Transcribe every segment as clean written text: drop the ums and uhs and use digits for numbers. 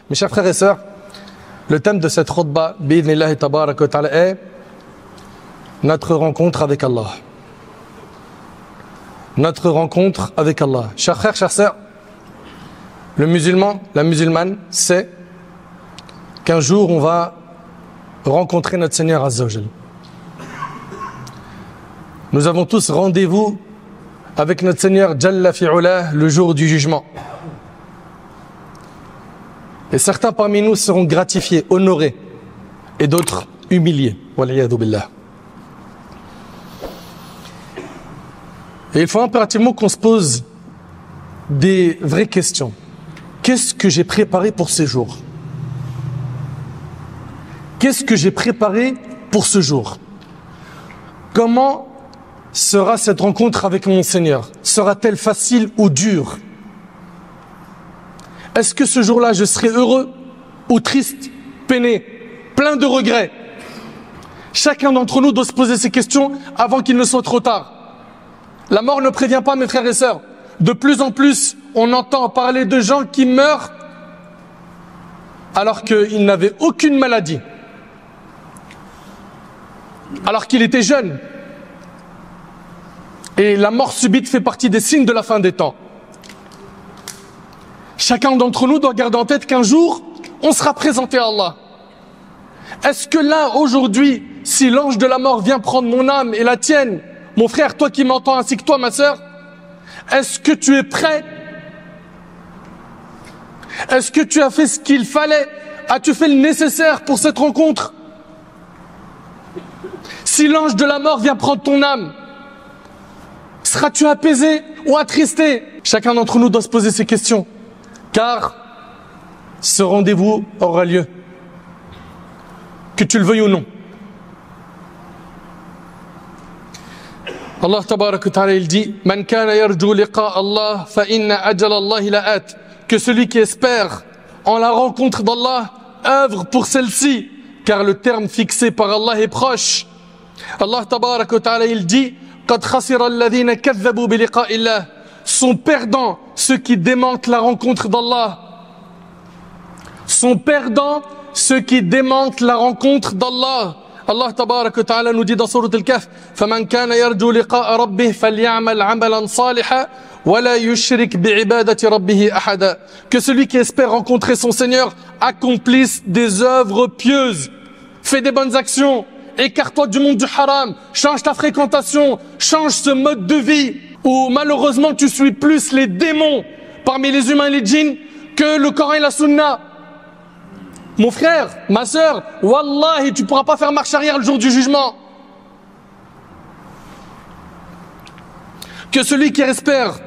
Mes chers frères et sœurs, le thème de cette khutbah, bi'idhnillahi tabaraka wa ta'ala, est notre rencontre avec Allah. Notre rencontre avec Allah. Chers frères, chères sœurs, le musulman, la musulmane sait qu'un jour on va rencontrer notre Seigneur Azza wa Jal. Nous avons tous rendez-vous avec notre Seigneur Jalla fi'ula le jour du jugement. Et certains parmi nous seront gratifiés, honorés, et d'autres humiliés. Wal'iyadu billah. Et il faut impérativement qu'on se pose des vraies questions. Qu'est-ce que j'ai préparé pour ce jour? Qu'est-ce que j'ai préparé pour ce jour? Comment sera cette rencontre avec mon Seigneur? Sera-t-elle facile ou dure? Est-ce que ce jour-là, je serai heureux ou triste, peiné, plein de regrets? Chacun d'entre nous doit se poser ces questions avant qu'il ne soit trop tard. La mort ne prévient pas, mes frères et sœurs. De plus en plus, on entend parler de gens qui meurent alors qu'ils n'avaient aucune maladie, alors qu'il était jeune. Et la mort subite fait partie des signes de la fin des temps. Chacun d'entre nous doit garder en tête qu'un jour, on sera présenté à Allah. Est-ce que là, aujourd'hui, si l'ange de la mort vient prendre mon âme et la tienne, mon frère, toi qui m'entends ainsi que toi, ma sœur, est-ce que tu es prêt? Est-ce que tu as fait ce qu'il fallait? As-tu fait le nécessaire pour cette rencontre? Si l'ange de la mort vient prendre ton âme, seras-tu apaisé ou attristé? Chacun d'entre nous doit se poser ces questions, car ce rendez-vous aura lieu, que tu le veuilles ou non. Allah tabaraka wa ta'ala, il dit: Man kana yarju liqa Allah fa inna ajal Allah la'at. Que celui qui espère en la rencontre d'Allah œuvre pour celle-ci, car le terme fixé par Allah est proche. Allah tabaraka wa ta'ala, il dit: Qad khasira alladhina kadhabu bi liqa'i Allah. Sont perdants ceux qui démentent la rencontre d'Allah. Sont perdants ceux qui démentent la rencontre d'Allah. Allah tabarak wa ta'ala nous dit dans Sourate Al-Kahf: فَمَنْ كَانَ يَرْجُو لِقَاءَ رَبِّهِ فَلْيَعْمَلْ عَمَلًا صَالِحًا وَلَا يُشْرِكْ بِعِبَادَةِ رَبِّهِ أَحَدًا. Que celui qui espère rencontrer son Seigneur accomplisse des œuvres pieuses. Fais des bonnes actions. Écarte-toi du monde du haram. Change ta fréquentation. Change ce mode de vie où malheureusement tu suis plus les démons parmi les humains et les djinns que le Coran et la Sunna. Mon frère, ma sœur, wallahi, tu ne pourras pas faire marche arrière le jour du jugement. Que celui qui espère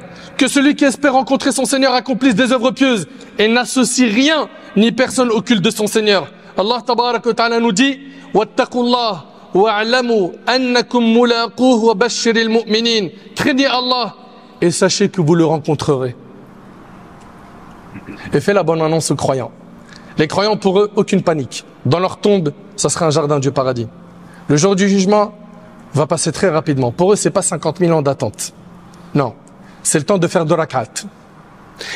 rencontrer son Seigneur accomplisse des œuvres pieuses et n'associe rien ni personne au culte de son Seigneur. Allah tabaraka wa ta'ala nous dit: Wattaqullah wa'lamu annakum mulaquhu wa bashiril mu'minin. Craignez Allah et sachez que vous le rencontrerez. Et fais la bonne annonce aux croyants. Les croyants, pour eux, aucune panique. Dans leur tombe, ça sera un jardin du paradis. Le jour du jugement va passer très rapidement. Pour eux, c'est pas 50 000 ans d'attente. Non, c'est le temps de faire 2 rak'at.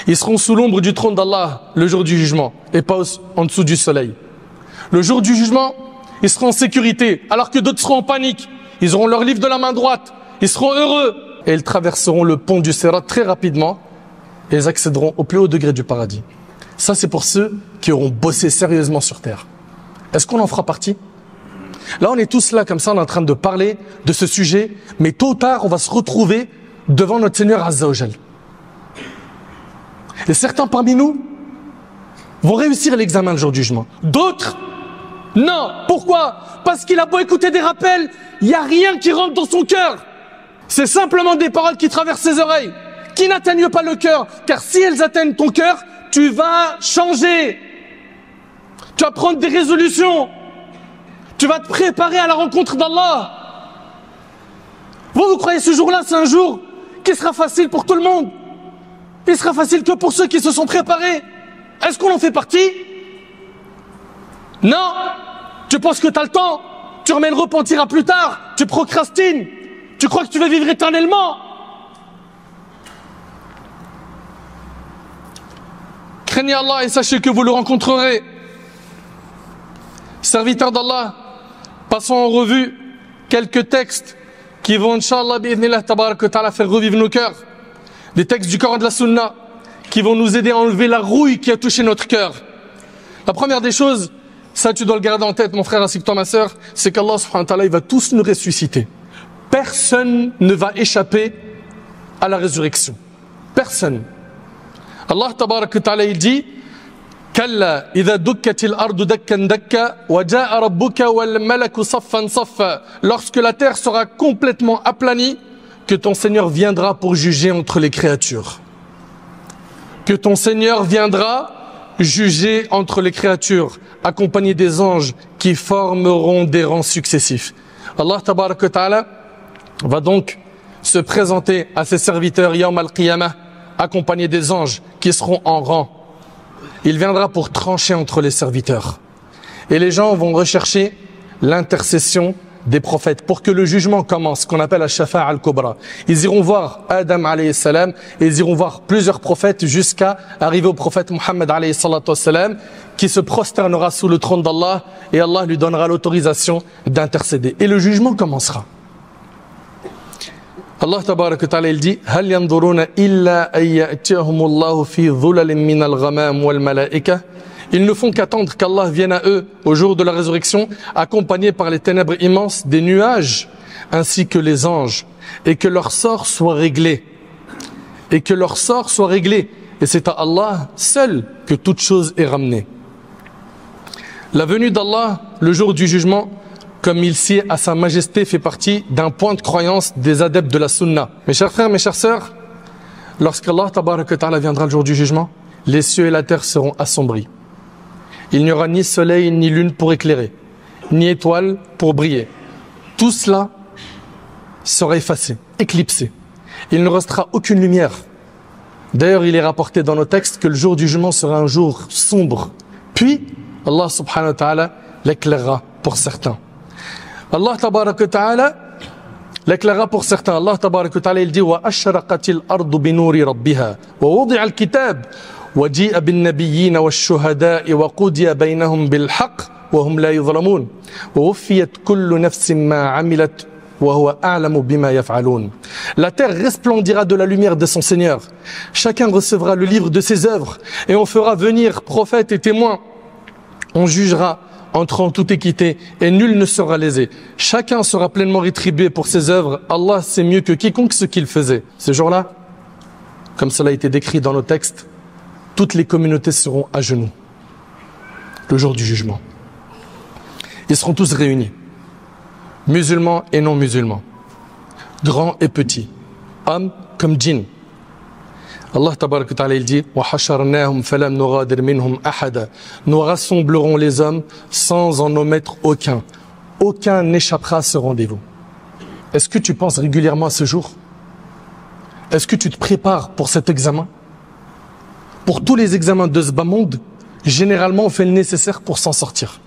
Ils seront sous l'ombre du trône d'Allah le jour du jugement et pas en dessous du soleil. Le jour du jugement, ils seront en sécurité alors que d'autres seront en panique. Ils auront leur livre de la main droite. Ils seront heureux et ils traverseront le pont du Sirat très rapidement et ils accéderont au plus haut degré du paradis. Ça, c'est pour ceux qui auront bossé sérieusement sur terre. Est-ce qu'on en fera partie? Là, on est tous là, comme ça, on est en train de parler de ce sujet, mais tôt ou tard, on va se retrouver devant notre Seigneur Azza wa Jal. Et certains parmi nous vont réussir l'examen le jour du jugement. D'autres, non. Pourquoi? Parce qu'il a beau écouter des rappels, il n'y a rien qui rentre dans son cœur. C'est simplement des paroles qui traversent ses oreilles, qui n'atteignent pas le cœur, car si elles atteignent ton cœur, tu vas changer. Tu vas prendre des résolutions. Tu vas te préparer à la rencontre d'Allah. Vous croyez ce jour-là, c'est un jour qui sera facile pour tout le monde? Il sera facile que pour ceux qui se sont préparés. Est-ce qu'on en fait partie? Non. Tu penses que tu as le temps? Tu remets le repentir à plus tard? Tu procrastines? Tu crois que tu vas vivre éternellement? Craignez Allah et sachez que vous le rencontrerez. Serviteurs d'Allah, passons en revue quelques textes qui vont, Inch'Allah, bi'idhnillah, tabarak wa ta'ala, faire revivre nos cœurs. Des textes du Coran et de la Sunna qui vont nous aider à enlever la rouille qui a touché notre cœur. La première des choses, ça tu dois le garder en tête, mon frère ainsi que toi, ma sœur, c'est qu'Allah subhanahu wa ta'ala, il va tous nous ressusciter. Personne ne va échapper à la résurrection. Personne. Allah tabarak wa ta'ala, il dit Kalla idha dukkatil ardu dakkan dakka wa ja'a rabbuka wal malaku saffan saffa. Lorsque la terre sera complètement aplanie, que ton Seigneur viendra pour juger entre les créatures. Que ton Seigneur viendra juger entre les créatures, accompagné des anges qui formeront des rangs successifs. Allah tabarak wa ta'ala va donc se présenter à ses serviteurs Yawm al-Qiyamah, accompagné des anges qui seront en rang. Il viendra pour trancher entre les serviteurs. Et les gens vont rechercher l'intercession des prophètes pour que le jugement commence, qu'on appelle la Shafa'a al-Kubra. Ils iront voir Adam alayhi salam et ils iront voir plusieurs prophètes jusqu'à arriver au prophète Muhammad alayhi salatu wassalam qui se prosternera sous le trône d'Allah et Allah lui donnera l'autorisation d'intercéder. Et le jugement commencera. Allah tabarak wa ta'ala il dit Hal yanzuruna illa an ya'tiyahumullahu fi dhulalin min al-ghamam wal malaika. Ils ne font qu'attendre qu'Allah vienne à eux au jour de la résurrection, accompagnés par les ténèbres immenses des nuages, ainsi que les anges, et que leur sort soit réglé. Et que leur sort soit réglé. Et c'est à Allah seul que toute chose est ramenée. La venue d'Allah, le jour du jugement, comme il sied à sa majesté, fait partie d'un point de croyance des adeptes de la sunna. Mes chers frères, mes chères sœurs, lorsqu'Allah tabarak wa ta'ala viendra le jour du jugement, les cieux et la terre seront assombris. Il n'y aura ni soleil ni lune pour éclairer, ni étoile pour briller. Tout cela sera effacé, éclipsé. Il ne restera aucune lumière. D'ailleurs, il est rapporté dans nos textes que le jour du jugement sera un jour sombre. Puis, Allah subhanahu wa ta'ala l'éclairera pour certains. Allah tabarak wa ta'ala l'éclairera pour certains. Allah tabarak wa ta'ala il dit wa ashraqatil ardu bi nuri rabbiha wa wudi'a al-kitab وجيء بالنبيين والشهداء وقضي بينهم بالحق وهم لا يظلمون ووفيت كل نفس ما عملت وهو أعلم بما يفعلون. La terre resplendira de la lumière de son Seigneur. Chacun recevra le livre de ses œuvres et on fera venir prophètes et témoins. On jugera en toute équité et nul ne sera lésé. Chacun sera pleinement rétribué pour ses œuvres. Allah sait mieux que quiconque ce qu'il faisait. Ce jour-là, comme cela a été décrit dans nos textes, toutes les communautés seront à genoux, le jour du jugement. Ils seront tous réunis, musulmans et non musulmans, grands et petits, hommes comme djinns. Allah tabarak wa ta'ala il dit وَحَشَرْنَاهُمْ فَلَمْ نُغَادِرْ مِنْهُمْ أَحَدًا. Nous rassemblerons les hommes sans en omettre aucun. Aucun n'échappera à ce rendez-vous. Est-ce que tu penses régulièrement à ce jour? Est-ce que tu te prépares pour cet examen? Pour tous les examens de ce bas monde, généralement on fait le nécessaire pour s'en sortir.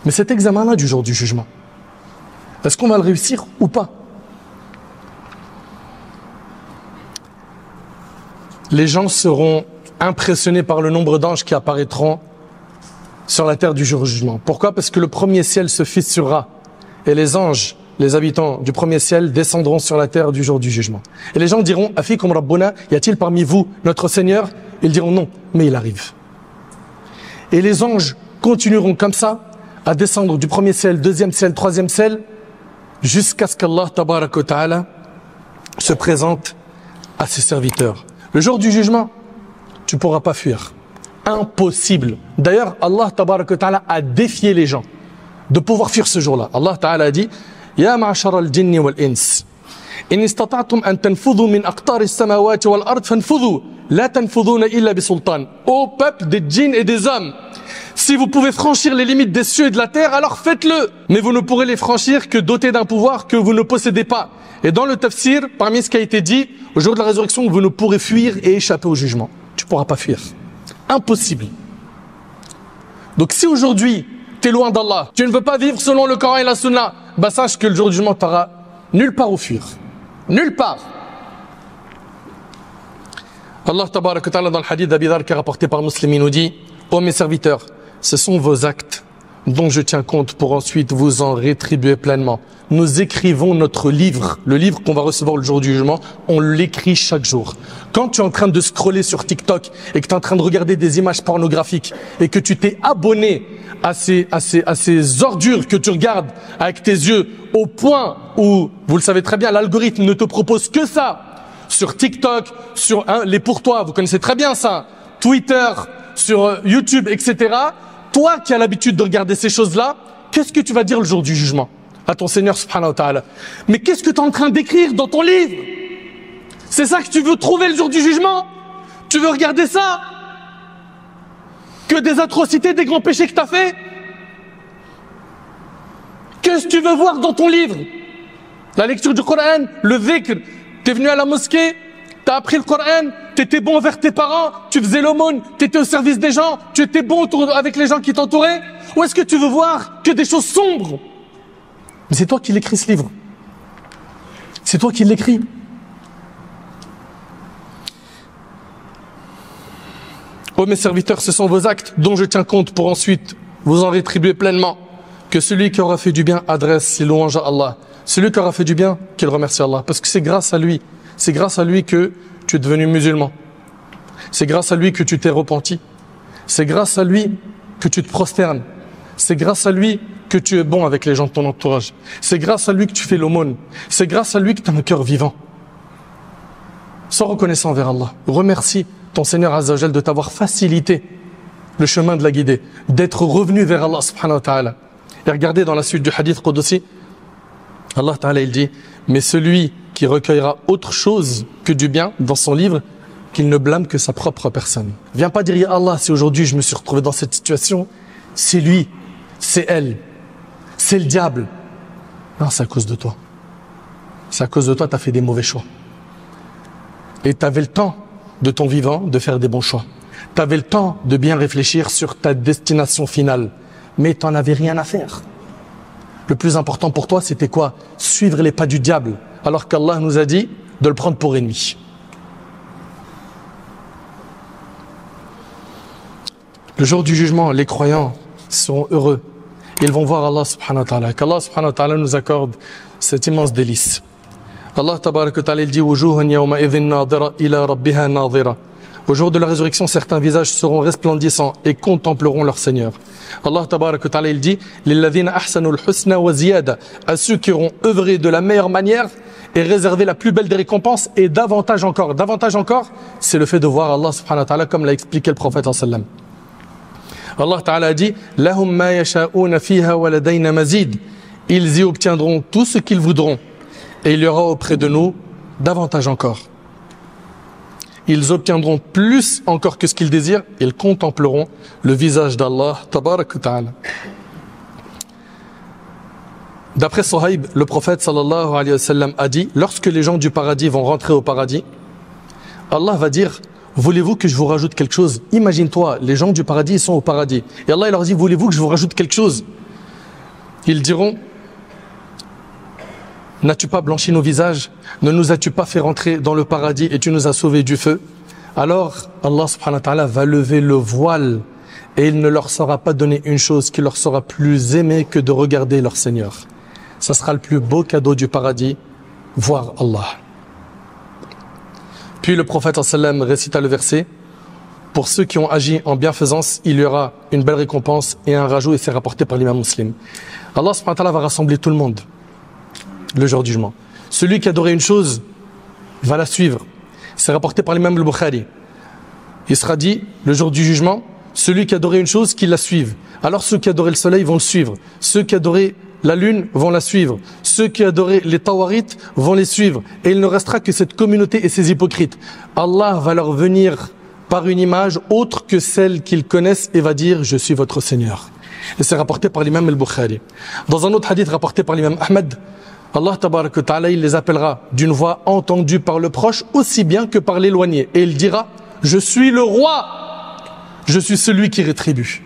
Mais cet examen-là du jour du jugement, est-ce qu'on va le réussir ou pas? Les gens seront impressionnés par le nombre d'anges qui apparaîtront sur la terre du jour du jugement. Pourquoi? Parce que le premier ciel se fissurera et les anges, les habitants du premier ciel descendront sur la terre du jour du jugement. Et les gens diront, Afikum Rabbuna, y a-t-il parmi vous notre Seigneur? Ils diront non, mais il arrive. Et les anges continueront comme ça à descendre du premier ciel, deuxième ciel, troisième ciel, jusqu'à ce qu'Allah tabarak wa ta'ala se présente à ses serviteurs. Le jour du jugement, tu ne pourras pas fuir. Impossible. D'ailleurs, Allah tabarak wa ta'ala a défié les gens de pouvoir fuir ce jour-là. Allah ta'ala a dit, يا معشر الجن والإنس إن استطعتم أن تنفذوا من أقطار السماوات والأرض فانفذوا لا تنفذون إلا بسلطان. Ô peuple des djinns et des hommes, si vous pouvez franchir les limites des cieux et de la terre, alors faites-le. Mais vous ne pourrez les franchir que dotés d'un pouvoir que vous ne possédez pas. Et dans le tafsir, parmi ce qui a été dit, au jour de la résurrection, vous ne pourrez fuir et échapper au jugement. Tu ne pourras pas fuir. Impossible. Donc si aujourd'hui, tu es loin d'Allah, tu ne veux pas vivre selon le Coran et la Sunna, bah sache que le jour du jugement, tu n'auras nulle part où fuir. Nulle part. Allah tabaraka ta'ala dans le hadith d'Abi Dharr qui est rapporté par Muslim, il nous dit: ô mes serviteurs, ce sont vos actes dont je tiens compte pour ensuite vous en rétribuer pleinement. Nous écrivons notre livre, le livre qu'on va recevoir le jour du jugement, on l'écrit chaque jour. Quand tu es en train de scroller sur TikTok et que tu es en train de regarder des images pornographiques et que tu t'es abonné à ces ordures que tu regardes avec tes yeux au point où, vous le savez très bien, l'algorithme ne te propose que ça sur TikTok, sur les pour toi, vous connaissez très bien ça, Twitter, sur YouTube, etc. Toi qui as l'habitude de regarder ces choses-là, qu'est-ce que tu vas dire le jour du jugement à ton Seigneur subhanahu wa ta'ala? Mais qu'est-ce que tu es en train d'écrire dans ton livre? C'est ça que tu veux trouver le jour du jugement? Tu veux regarder ça? Que des atrocités, des grands péchés que tu as fait? Qu'est-ce que tu veux voir dans ton livre? La lecture du Coran, le dhikr, tu es venu à la mosquée, tu as appris le Coran, tu étais bon envers tes parents, tu faisais l'aumône, tu étais au service des gens, tu étais bon avec les gens qui t'entouraient? Ou est-ce que tu veux voir que des choses sombres? Mais c'est toi qui l'écris ce livre. C'est toi qui l'écris. Ô mes serviteurs, ce sont vos actes dont je tiens compte pour ensuite vous en rétribuer pleinement. Que celui qui aura fait du bien adresse ses louanges à Allah. Celui qui aura fait du bien, qu'il remercie Allah. Parce que c'est grâce à lui. C'est grâce à lui que tu es devenu musulman. C'est grâce à lui que tu t'es repenti. C'est grâce à lui que tu te prosternes. C'est grâce à lui que tu es bon avec les gens de ton entourage. C'est grâce à lui que tu fais l'aumône. C'est grâce à lui que tu as un cœur vivant. Sois reconnaissant envers Allah. Remercie ton Seigneur Azza wa Jal de t'avoir facilité le chemin de la guidée, d'être revenu vers Allah subhanahu wa ta'ala. Et regardez dans la suite du hadith Qudsi, Allah ta'ala il dit: mais celui qui recueillera autre chose que du bien dans son livre, qu'il ne blâme que sa propre personne. Viens pas dire: ya Allah, si aujourd'hui je me suis retrouvé dans cette situation, c'est lui, c'est elle, c'est le diable. Non, c'est à cause de toi. C'est à cause de toi, tu as fait des mauvais choix. Et tu avais le temps de ton vivant de faire des bons choix. Tu avais le temps de bien réfléchir sur ta destination finale. Mais tu n'en avais rien à faire. Le plus important pour toi, c'était quoi? Suivre les pas du diable. Alors qu'Allah nous a dit de le prendre pour ennemi. Le jour du jugement, les croyants seront heureux. Ils vont voir Allah subhanahu wa ta'ala. Qu'Allah subhanahu wa ta'ala nous accorde cet immense délice. Allah tabaraka wa ta'ala dit: wujuhun yawma idhin nadira ila rabbiha nadira. Au jour de la résurrection, certains visages seront resplendissants et contempleront leur Seigneur. Allah tabaraka wa ta'ala il dit: lilladhina ahsanul husna wa ziyada, à ceux qui auront œuvré de la meilleure manière et réservé la plus belle des récompenses, et davantage encore. Davantage encore, c'est le fait de voir Allah subhanahu wa ta'ala, comme l'a expliqué le prophète sallam. Allah ta'ala a dit: lahum ma yasha'una fiha wa ladayna mazid. Ils y obtiendront tout ce qu'ils voudront et il y aura auprès de nous davantage encore. Ils obtiendront plus encore que ce qu'ils désirent. Ils contempleront le visage d'Allah tabarak wa ta'ala. D'après Suhaib, le prophète sallallahu alayhi wa sallam a dit: lorsque les gens du paradis vont rentrer au paradis, Allah va dire: voulez-vous que je vous rajoute quelque chose? Imagine-toi, les gens du paradis ils sont au paradis. Et Allah il leur dit: voulez-vous que je vous rajoute quelque chose? Ils diront: n'as-tu pas blanchi nos visages? Ne nous as-tu pas fait rentrer dans le paradis et tu nous as sauvés du feu? Alors Allah subhanahu wa ta'ala va lever le voile et il ne leur sera pas donné une chose qui leur sera plus aimée que de regarder leur Seigneur. Ça sera le plus beau cadeau du paradis, voir Allah. Puis le prophète sallam récita le verset: pour ceux qui ont agi en bienfaisance, il y aura une belle récompense et un rajout, et c'est rapporté par l'imam Muslim. Allah subhanahu wa ta'ala va rassembler tout le monde le jour du jugement. Celui qui adorait une chose va la suivre. C'est rapporté par l'imam al-Bukhari. Il sera dit le jour du jugement: celui qui adorait une chose, qu'il la suive. Alors ceux qui adoraient le soleil vont le suivre. Ceux qui adoraient la lune vont la suivre. Ceux qui adoraient les tawarites vont les suivre. Et il ne restera que cette communauté et ces hypocrites. Allah va leur venir par une image autre que celle qu'ils connaissent et va dire: je suis votre Seigneur. Et c'est rapporté par l'imam al-Bukhari. Dans un autre hadith rapporté par l'imam Ahmed, Allah tabaraka wa ta'ala il les appellera d'une voix entendue par le proche aussi bien que par l'éloigné. Et il dira: je suis le roi, je suis celui qui rétribue.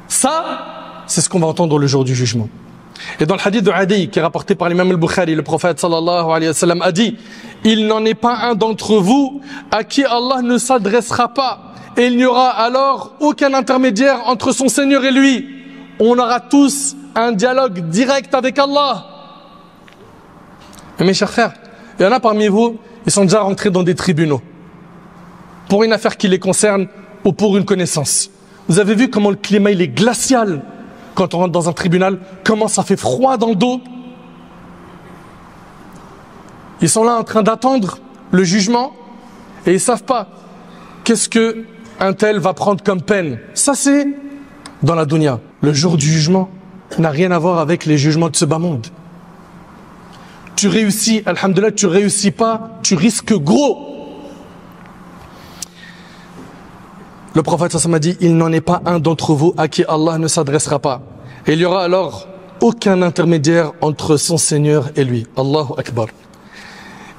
Ça, c'est ce qu'on va entendre le jour du jugement. Et dans le hadith de Adi, qui est rapporté par l'imam al-Bukhari, le prophète sallallahu alayhi wa sallam a dit, il n'en est pas un d'entre vous à qui Allah ne s'adressera pas. Et il n'y aura alors aucun intermédiaire entre son Seigneur et lui. On aura tous un dialogue direct avec Allah. Mais mes chers frères, il y en a parmi vous, ils sont déjà rentrés dans des tribunaux pour une affaire qui les concerne ou pour une connaissance. Vous avez vu comment le climat il est glacial quand on rentre dans un tribunal, comment ça fait froid dans le dos. Ils sont là en train d'attendre le jugement et ils savent pas qu'est-ce que un tel va prendre comme peine. Ça c'est dans la dunya. Le jour du jugement n'a rien à voir avec les jugements de ce bas monde. Tu réussis, alhamdoulilah, tu réussis pas, tu risques gros. Le prophète sallallahu alayhi wa sallam a dit, il n'en est pas un d'entre vous à qui Allah ne s'adressera pas. Et il y aura alors aucun intermédiaire entre son Seigneur et lui. Allahu Akbar.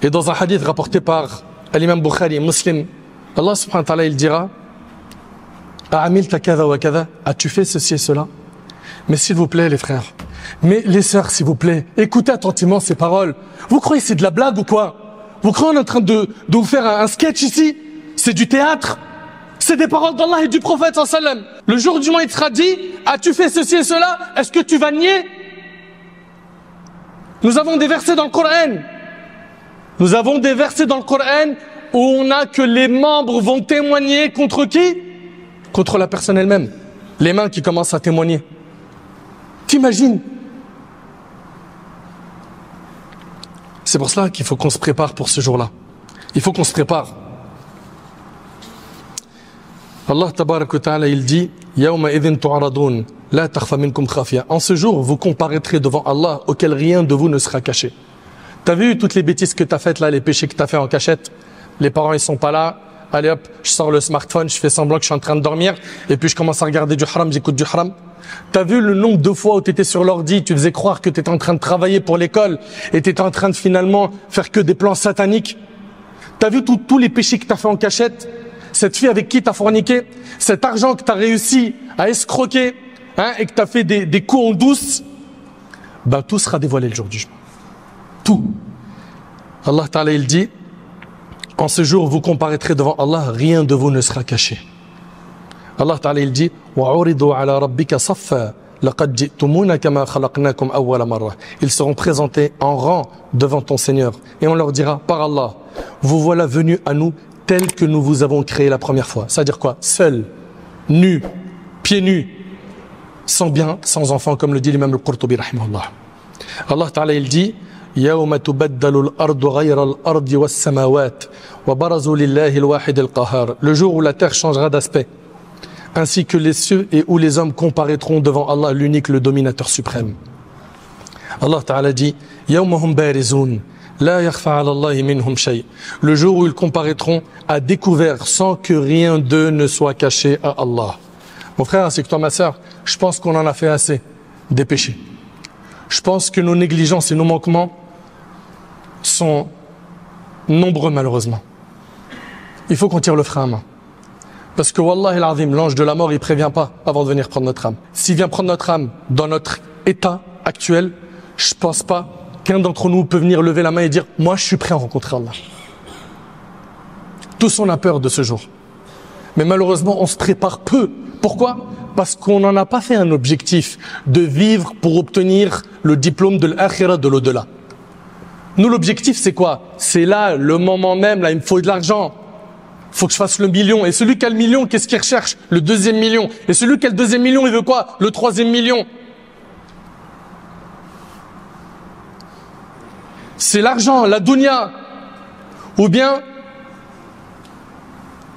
Et dans un hadith rapporté par l'imam Bukhari, Muslim, Allah subhanahu wa ta'ala, il dira, A'amilta kadha wa kadha, as-tu fait ceci et cela? Mais s'il vous plaît, les frères, mais les sœurs, s'il vous plaît, écoutez attentivement ces paroles. Vous croyez que c'est de la blague ou quoi? Vous croyez qu'on est en train de vous faire un sketch ici? C'est du théâtre? C'est des paroles d'Allah et du prophète sallallahu alayhi wa sallam. Le jour du jugement, il sera dit, as-tu fait ceci et cela? Est-ce que tu vas nier? Nous avons des versets dans le Coran. Nous avons des versets dans le Coran où on a que les membres vont témoigner contre qui? Contre la personne elle-même. Les mains qui commencent à témoigner. T'imagines? C'est pour cela qu'il faut qu'on se prépare pour ce jour-là. Il faut qu'on se prépare. Allah tabarak wa ta'ala, il dit, Yawma idhin tu'aradun, la takhfa minkum khafiya. En ce jour, vous comparaîtrez devant Allah, auquel rien de vous ne sera caché. T'as vu toutes les bêtises que t'as faites là, les péchés que t'as fait en cachette? Les parents ils sont pas là. Allez hop, je sors le smartphone, je fais semblant que je suis en train de dormir, et puis je commence à regarder du haram, j'écoute du haram. T'as vu le nombre de fois où t'étais sur l'ordi, tu faisais croire que t'étais en train de travailler pour l'école, et t'étais en train de finalement faire que des plans sataniques? T'as vu tous les péchés que t'as fait en cachette? Cette fille avec qui t'as forniqué, cet argent que t'as réussi à escroquer, hein, et que t'as fait des coups en douce, ben tout sera dévoilé le jour du jugement. Tout. Allah Ta'ala il dit, en ce jour vous comparaîtrez devant Allah, rien de vous ne sera caché. Allah Ta'ala il dit, وَعُرِضُوا عَلَى رَبِّكَ صَفًّا لَقَدْ جِئْتُمُونَا كَمَا خَلَقْنَاكُمْ أَوَّلَ مَرَّةٍ. Ils seront présentés en rang devant ton Seigneur, et on leur dira, par Allah, vous voilà venus à nous tel que nous vous avons créé la première fois. C'est-à-dire quoi? Seul, nu, pieds nus, sans bien, sans enfant, comme le dit l'imam al-Qurtubi rahimahullah. Allah Ta'ala il dit, يَوْمَ تُبَدَّلُ الْأَرْضُ غَيْرَ الْأَرْضِ وَالسَّمَاوَاتِ وَبَرَزُوا لِلَّهِ الْوَاحِدِ الْقَهَّارِ. Le jour où la terre changera d'aspect, ainsi que les cieux et où les hommes comparaîtront devant Allah, l'unique, le dominateur suprême. Allah Ta'ala dit, يَوْمَهُمْ بَارِزُونَ La yakhfa ala Allahi minhum shay. Le jour où ils comparaîtront à découvert sans que rien d'eux ne soit caché à Allah. Mon frère, c'est que toi, ma sœur, je pense qu'on en a fait assez des péchés. Je pense que nos négligences et nos manquements sont nombreux malheureusement. Il faut qu'on tire le frein à main. Parce que Wallahi al-Azim, l'ange de la mort, il prévient pas avant de venir prendre notre âme. S'il vient prendre notre âme dans notre état actuel, je pense pas qu'un d'entre nous peut venir lever la main et dire « Moi, je suis prêt à rencontrer Allah ». Tous on a peur de ce jour. Mais malheureusement, on se prépare peu. Pourquoi? Parce qu'on n'en a pas fait un objectif de vivre pour obtenir le diplôme de l'akhira, de l'au-delà. Nous, l'objectif, c'est quoi? C'est là, le moment même, là, il me faut de l'argent. Il faut que je fasse le million. Et celui qui a le million, qu'est-ce qu'il recherche? Le deuxième million. Et celui qui a le deuxième million, il veut quoi? Le troisième million. C'est l'argent, la dunya, ou bien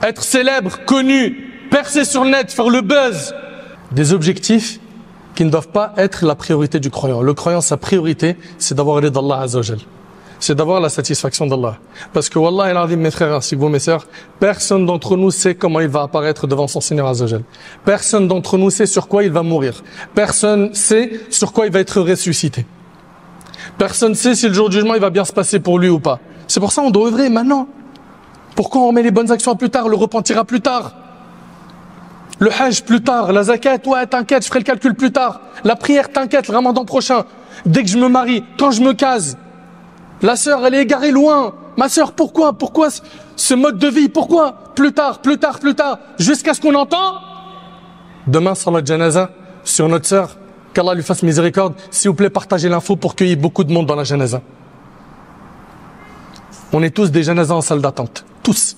être célèbre, connu, percer sur le net, faire le buzz. Des objectifs qui ne doivent pas être la priorité du croyant. Le croyant, sa priorité, c'est d'avoir l'aide d'Allah Azza wa Jal. C'est d'avoir la satisfaction d'Allah. Parce que Wallahi al-Azim, mes frères ainsi que vous, mes sœurs, personne d'entre nous sait comment il va apparaître devant son Seigneur Azza wa Jal. Personne d'entre nous sait sur quoi il va mourir. Personne sait sur quoi il va être ressuscité. Personne ne sait si le jour du jugement il va bien se passer pour lui ou pas. C'est pour ça qu'on doit œuvrer maintenant. Pourquoi on remet les bonnes actions à plus tard, le repentira plus tard? Le hajj plus tard, la zakat, ouais t'inquiète, je ferai le calcul plus tard. La prière, t'inquiète, le ramadan prochain. Dès que je me marie, quand je me case, la sœur elle est égarée loin. Ma sœur, pourquoi ce mode de vie? Pourquoi? Plus tard, jusqu'à ce qu'on entend demain salat janaza sur notre sœur, qu'Allah lui fasse miséricorde. S'il vous plaît, partagez l'info pour qu'il y ait beaucoup de monde dans la janaza. On est tous des janazas en salle d'attente, tous.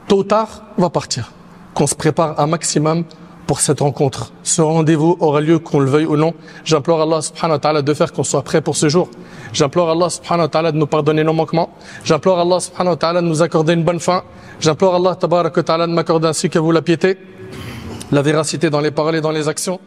Tôt ou tard, on va partir. Qu'on se prépare un maximum pour cette rencontre. Ce rendez-vous aura lieu qu'on le veuille ou non. J'implore Allah subhanahu wa ta'ala de faire qu'on soit prêt pour ce jour. J'implore Allah subhanahu wa ta'ala de nous pardonner nos manquements. J'implore Allah subhanahu wa ta'ala de nous accorder une bonne fin. J'implore Allah tabarak wa ta'ala de m'accorder ainsi que vous la piété, la véracité dans les paroles et dans les actions.